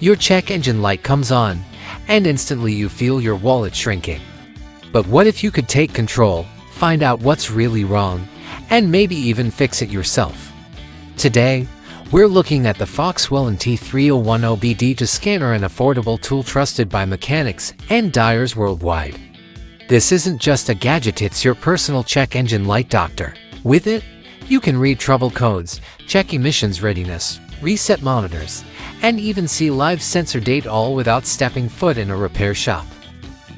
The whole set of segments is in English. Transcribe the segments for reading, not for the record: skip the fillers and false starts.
Your check engine light comes on, and instantly you feel your wallet shrinking. But what if you could take control, find out what's really wrong, and maybe even fix it yourself? Today, we're looking at the FOXWELL NT301 OBD2 Scanner, an affordable tool trusted by mechanics and dyers worldwide. This isn't just a gadget, it's your personal check engine light doctor. With it, you can read trouble codes, check emissions readiness, reset monitors, and even see live sensor data, all without stepping foot in a repair shop.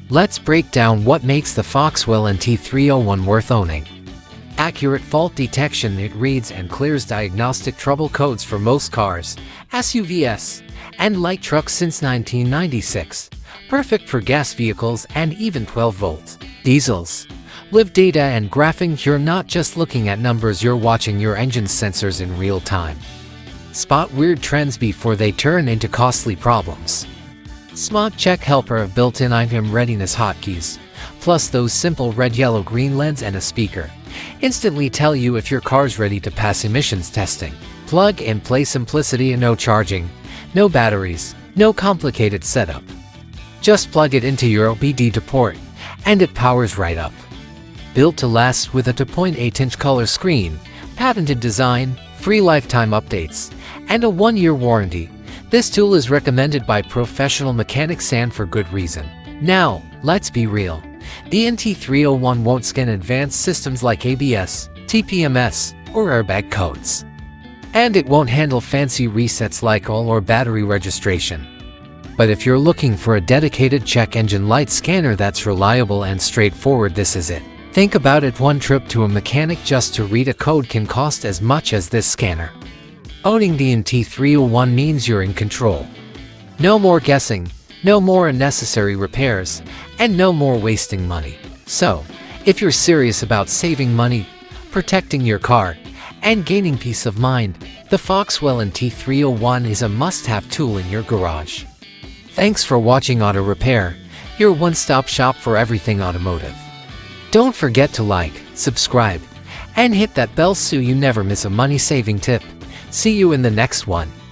Let's break down what makes the FOXWELL NT301 worth owning. Accurate fault detection. It reads and clears diagnostic trouble codes for most cars, SUVs, and light trucks since 1996. Perfect for gas vehicles and even 12-volt diesels. Live data and graphing. You're not just looking at numbers, you're watching your engine's sensors in real time. Spot weird trends before they turn into costly problems. Smart Check Helper have built-in item readiness hotkeys, plus those simple red, yellow, green LEDs and a speaker. Instantly tell you if your car's ready to pass emissions testing. Plug and play simplicity and no charging, no batteries, no complicated setup. Just plug it into your OBD2 port, and it powers right up. Built to last with a 2.8-inch color screen, patented design, free lifetime updates, and a 1-year warranty, this tool is recommended by professional mechanics, and for good reason. Now, let's be real. The NT301 won't scan advanced systems like ABS, TPMS, or airbag codes. And it won't handle fancy resets like oil or battery registration. But if you're looking for a dedicated check engine light scanner that's reliable and straightforward, this is it. Think about it, one trip to a mechanic just to read a code can cost as much as this scanner. Owning the NT301 means you're in control. No more guessing, no more unnecessary repairs, and no more wasting money. So, if you're serious about saving money, protecting your car, and gaining peace of mind, the FOXWELL NT301 is a must-have tool in your garage. Thanks for watching Auto Repair, your one-stop shop for everything automotive. Don't forget to like, subscribe, and hit that bell so you never miss a money-saving tip. See you in the next one.